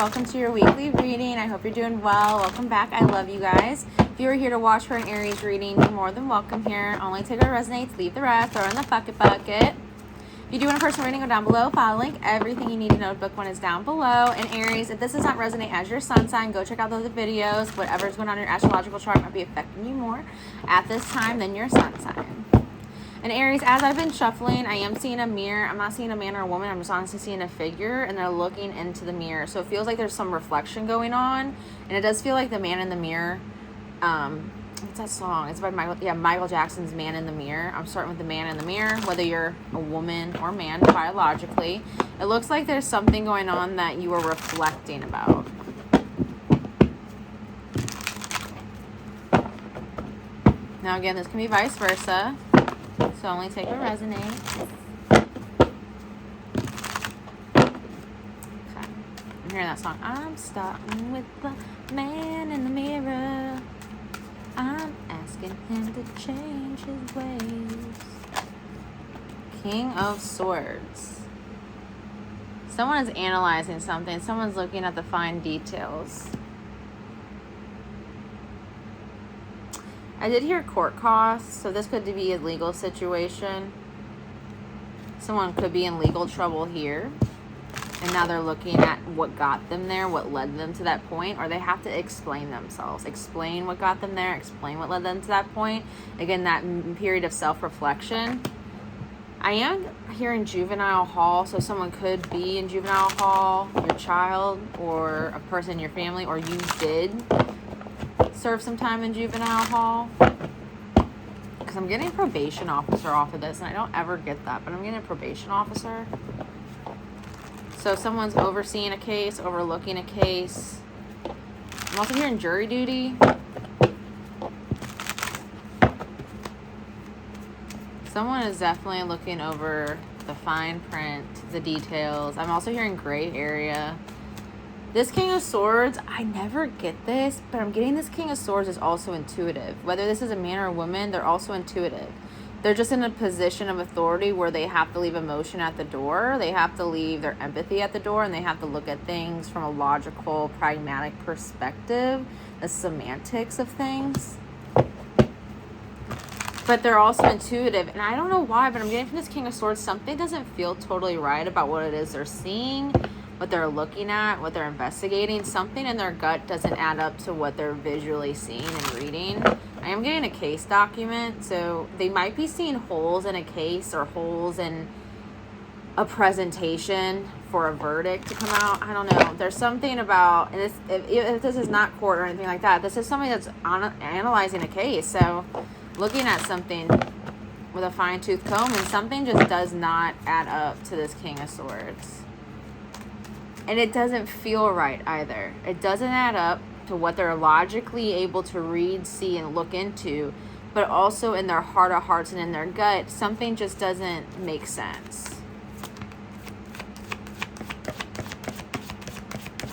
Welcome to your weekly reading. I hope you're doing well. Welcome back. I love you guys. If you are here to watch for an Aries reading, you're more than welcome here. Only take what resonates, leave the rest, throw in the bucket. If you do want a personal reading, go down below. Follow link. Everything you need to know, book one is down below. And Aries, if this does not resonate as your sun sign, go check out those videos. Whatever's going on in your astrological chart might be affecting you more at this time than your sun sign. And Aries, as I've been shuffling, I am seeing a mirror. I'm not seeing a man or a woman. I'm just honestly seeing a figure, and they're looking into the mirror. So it feels like there's some reflection going on, and it does feel like the man in the mirror. What's that song? It's by Michael Jackson's Man in the Mirror. I'm starting with the man in the mirror, whether you're a woman or man biologically. It looks like there's something going on that you are reflecting about. Now again, this can be vice versa. So only take what resonates. Okay. I'm hearing that song. I'm starting with the man in the mirror. I'm asking him to change his ways. King of Swords. Someone is analyzing something. Someone's looking at the fine details. I did hear court costs, so this could be a legal situation. Someone could be in legal trouble here, and now they're looking at what got them there, what led them to that point, or they have to explain themselves. Explain what got them there, explain what led them to that point. Again, that period of self-reflection. I am hearing juvenile hall, so someone could be in juvenile hall, your child, or a person in your family, or you did serve some time in juvenile hall, because I'm getting a probation officer off of this, and I don't ever get that, but I'm getting a probation officer. So someone's overseeing a case, overlooking a case. I'm also hearing jury duty. Someone is definitely looking over the fine print, the details. I'm also hearing gray area. This King of Swords, I never get this, but I'm getting this King of Swords is also intuitive. Whether this is a man or a woman, they're also intuitive. They're just in a position of authority where they have to leave emotion at the door. They have to leave their empathy at the door, and they have to look at things from a logical, pragmatic perspective, the semantics of things. But they're also intuitive, and I don't know why, but I'm getting from this King of Swords, something doesn't feel totally right about what it is they're seeing, what they're looking at, what they're investigating. Something in their gut doesn't add up to what they're visually seeing and reading. I am getting a case document, so they might be seeing holes in a case or holes in a presentation for a verdict to come out. I don't know. There's something about, and this, if this is not court or anything like that, this is somebody that's analyzing a case. So looking at something with a fine-tooth comb, and something just does not add up to this King of Swords. And it doesn't feel right either. It doesn't add up to what they're logically able to read, see, and look into, but also in their heart of hearts and in their gut, something just doesn't make sense.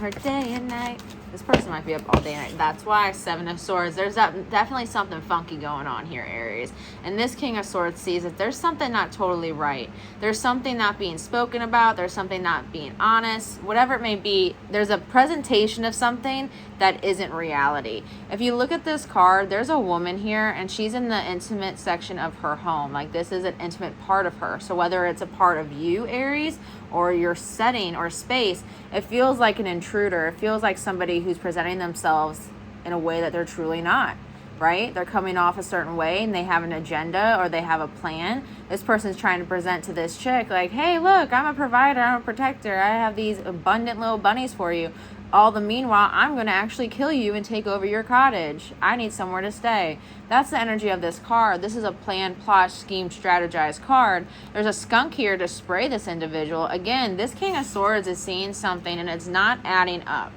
Her day and night. This person might be up all day and night. That's why Seven of Swords. There's definitely something funky going on here, Aries. And this King of Swords sees that there's something not totally right. There's something not being spoken about. There's something not being honest. Whatever it may be, there's a presentation of something that isn't reality. If you look at this card, there's a woman here, and she's in the intimate section of her home. Like, this is an intimate part of her. So whether it's a part of you, Aries, or your setting or space, it feels like an intruder. It feels like somebody who's presenting themselves in a way that they're truly not, right? They're coming off a certain way, and they have an agenda or they have a plan. This person's trying to present to this chick like, hey, look, I'm a provider, I'm a protector, I have these abundant little bunnies for you. All the meanwhile, I'm going to actually kill you and take over your cottage. I need somewhere to stay. That's the energy of this card. This is a plan, plot, scheme, strategized card. There's a skunk here to spray this individual. Again, this King of Swords is seeing something, and it's not adding up.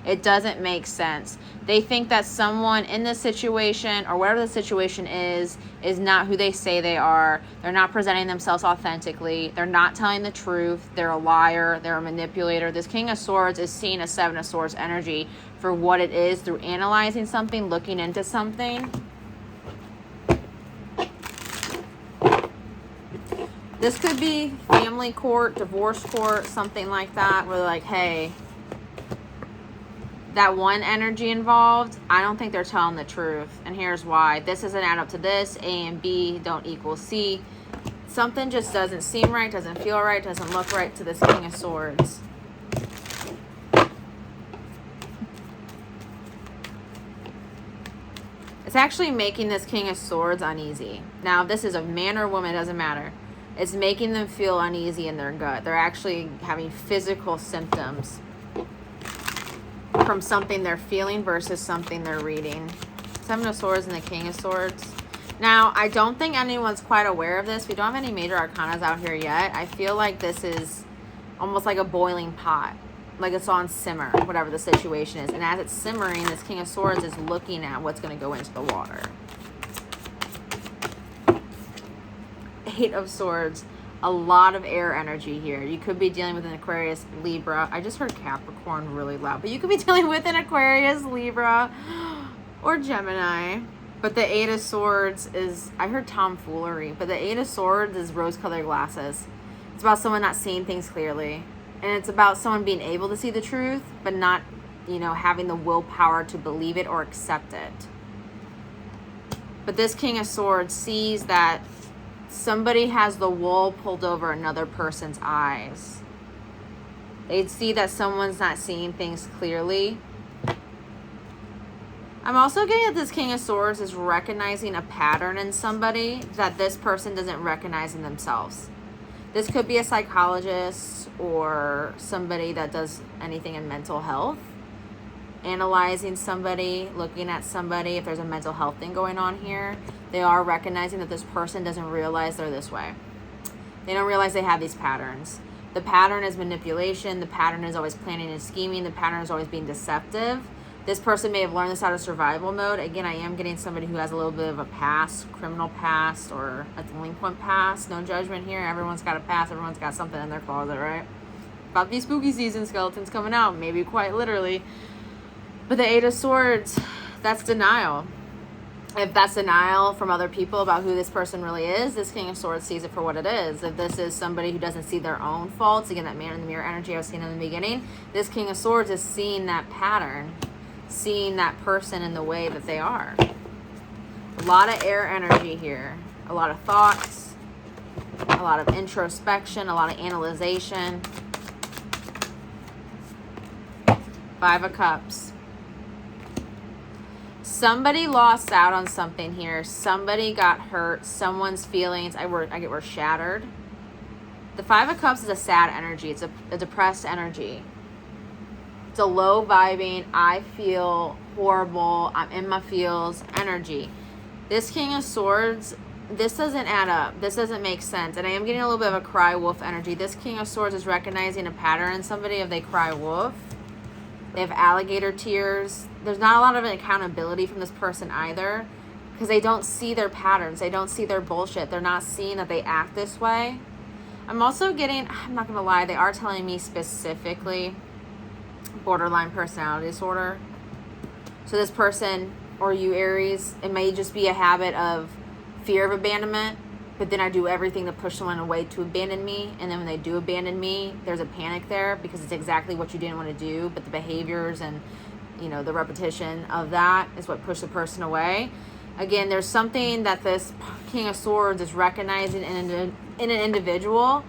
It doesn't make sense. They think that someone in this situation, or whatever the situation is not who they say they are. They're not presenting themselves authentically. They're not telling the truth. They're a liar. They're a manipulator. This King of Swords is seeing a Seven of Swords energy for what it is through analyzing something, looking into something. This could be family court, divorce court, something like that, where they're like, hey, that one energy involved, I don't think they're telling the truth. And here's why. This doesn't add up to this. A and B don't equal C. Something just doesn't seem right, doesn't feel right, doesn't look right to this King of Swords. It's actually making this King of Swords uneasy. Now, if this is a man or woman, it doesn't matter. It's making them feel uneasy in their gut. They're actually having physical symptoms from something they're feeling versus something they're reading. Seven of Swords and the King of Swords. Now, I don't think anyone's quite aware of this. We don't have any major arcanas out here yet. I feel like this is almost like a boiling pot. Like it's on simmer, whatever the situation is. And as it's simmering, this King of Swords is looking at what's going to go into the water. Eight of Swords. A lot of air energy here. You could be dealing with an Aquarius, Libra. I just heard Capricorn really loud. But you could be dealing with an Aquarius, Libra, or Gemini. But the Eight of Swords is, I heard tomfoolery, but the Eight of Swords is rose-colored glasses. It's about someone not seeing things clearly. And it's about someone being able to see the truth, but not, having the willpower to believe it or accept it. But this King of Swords sees that somebody has the wool pulled over another person's eyes. They see that someone's not seeing things clearly. I'm also getting that this King of Swords is recognizing a pattern in somebody that this person doesn't recognize in themselves. This could be a psychologist or somebody that does anything in mental health. Analyzing somebody, looking at somebody, if there's a mental health thing going on here, they are recognizing that this person doesn't realize they're this way. They don't realize they have these patterns. The pattern is manipulation. The pattern is always planning and scheming. The pattern is always being deceptive. This person may have learned this out of survival mode. Again, I am getting somebody who has a little bit of a past, criminal past, or a delinquent past. No judgment here. Everyone's got a past. Everyone's got something in their closet, right? About to be spooky season, skeletons coming out, maybe quite literally. But the Eight of Swords, that's denial. If that's denial from other people about who this person really is, this King of Swords sees it for what it is. If this is somebody who doesn't see their own faults, again, that man in the mirror energy I was seeing in the beginning, this King of Swords is seeing that pattern, seeing that person in the way that they are. A lot of air energy here. A lot of thoughts. A lot of introspection. A lot of analyzation. Five of Cups. Somebody lost out on something here. Somebody got hurt. Someone's feelings, I get were shattered. The Five of Cups is a sad energy. It's a depressed energy. It's a low vibing, I feel horrible, I'm in my feels energy. This King of Swords, this doesn't add up. This doesn't make sense. And I am getting a little bit of a cry wolf energy. This King of Swords is recognizing a pattern in somebody if they cry wolf. They have alligator tears. There's not a lot of accountability from this person either, because they don't see their patterns. They don't see their bullshit. They're not seeing that they act this way. I'm also getting, I'm not going to lie, they are telling me specifically borderline personality disorder. So this person, or you Aries, it may just be a habit of fear of abandonment, but then I do everything to push someone away to abandon me, and then when they do abandon me, there's a panic there because it's exactly what you didn't want to do, but the behaviors and the repetition of that is what pushed the person away. Again, there's something that this King of Swords is recognizing in an individual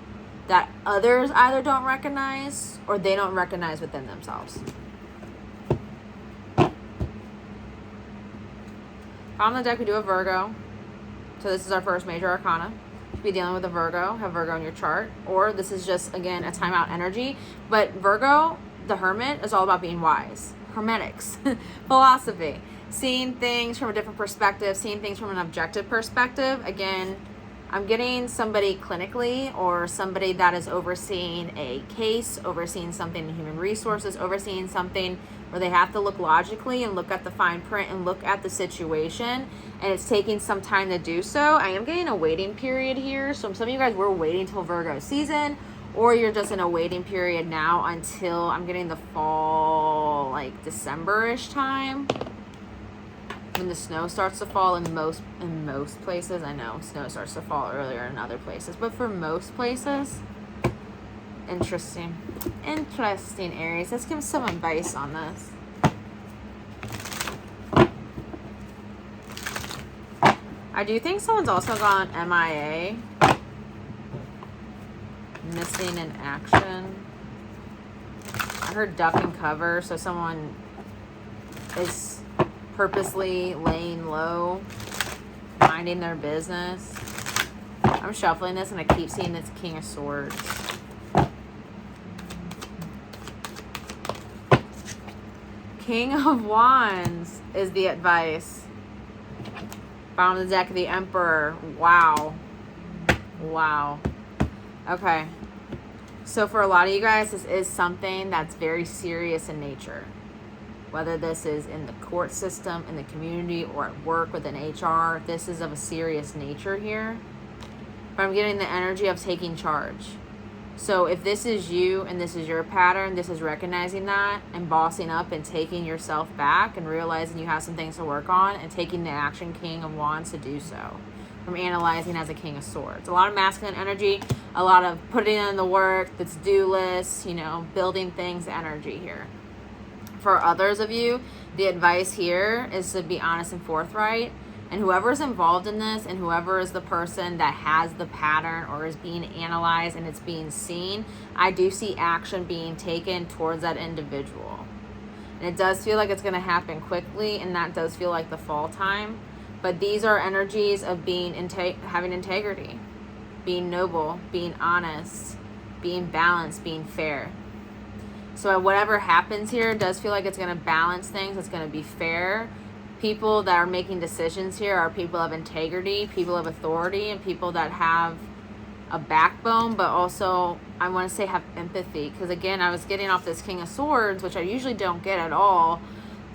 that others either don't recognize or they don't recognize within themselves. On the deck, we do a Virgo. So this is our first major arcana. Be dealing with a Virgo, have Virgo in your chart, or this is just, again, a timeout energy. But Virgo, the Hermit, is all about being wise. Hermetics, philosophy, seeing things from a different perspective, seeing things from an objective perspective. Again, I'm getting somebody clinically or somebody that is overseeing a case, overseeing something in human resources, overseeing something where they have to look logically and look at the fine print and look at the situation, and it's taking some time to do so. I am getting a waiting period here. So some of you guys were waiting till Virgo season, or you're just in a waiting period now until I'm getting the fall, like December-ish time, when the snow starts to fall in most places. I know snow starts to fall earlier in other places, but for most places, interesting, Aries. Let's give some advice on this. I do think someone's also gone MIA. Missing in action. I heard duck and cover, so someone is purposely laying low, minding their business. I'm shuffling this and I keep seeing this King of Swords. King of Wands is the advice. Bottom of the deck, the Emperor. Wow. Wow. Okay. So for a lot of you guys, this is something that's very serious in nature. Whether this is in the court system, in the community, or at work within HR, this is of a serious nature here. But I'm getting the energy of taking charge. So if this is you and this is your pattern, this is recognizing that and bossing up and taking yourself back and realizing you have some things to work on and taking the action, King of Wands, to do so. From analyzing as a King of Swords. A lot of masculine energy, a lot of putting in the work, that's do lists, you know, building things energy here. For others of you, the advice here is to be honest and forthright. And whoever's involved in this and whoever is the person that has the pattern or is being analyzed and it's being seen, I do see action being taken towards that individual. And it does feel like it's going to happen quickly, and that does feel like the fall time. But these are energies of being having integrity, being noble, being honest, being balanced, being fair. So whatever happens here does feel like it's going to balance things. It's going to be fair. People that are making decisions here are people of integrity, people of authority, and people that have a backbone, but also, I want to say, have empathy. Because again, I was getting off this King of Swords, which I usually don't get at all.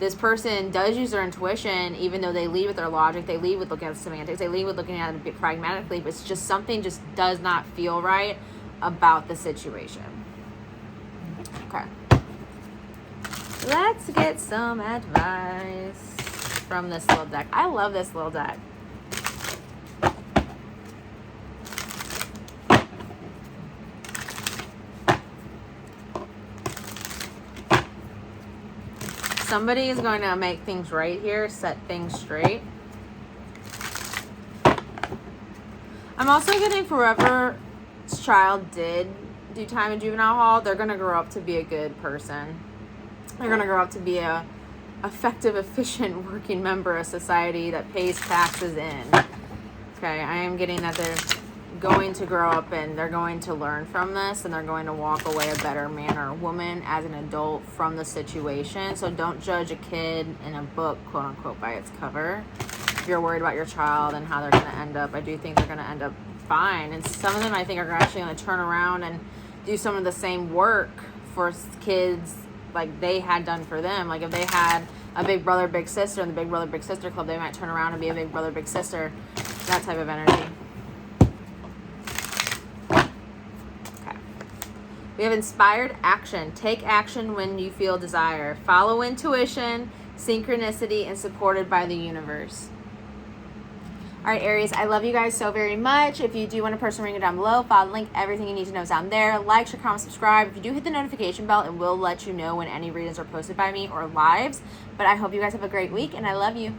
This person does use their intuition, even though they lead with their logic, they lead with looking at the semantics, they lead with looking at it a bit pragmatically, but it's just something just does not feel right about the situation. Okay. Let's get some advice from this little deck. I love this little deck. Somebody is going to make things right here, set things straight. I'm also getting for whoever's child did do time in juvenile hall, they're going to grow up to be a good person. They're going to grow up to be a effective, efficient working member of society that pays taxes in. Okay, I am getting that they're going to grow up and they're going to learn from this and they're going to walk away a better man or woman as an adult from the situation. So don't judge a kid in a book, quote unquote, by its cover. If you're worried about your child and how they're going to end up, I do think they're going to end up fine. And some of them I think are actually going to turn around and do some of the same work for kids like they had done for them. Like if they had a big brother, big sister in the big brother, big sister club, they might turn around and be a big brother, big sister. That type of energy. Okay. We have inspired action. Take action when you feel desire. Follow intuition, synchronicity, and supported by the universe. All right, Aries, I love you guys so very much. If you do want a personal reading down below, follow the link. Everything you need to know is down there. Like, share, comment, subscribe. If you do, hit the notification bell, and we'll let you know when any readings are posted by me or lives. But I hope you guys have a great week, and I love you.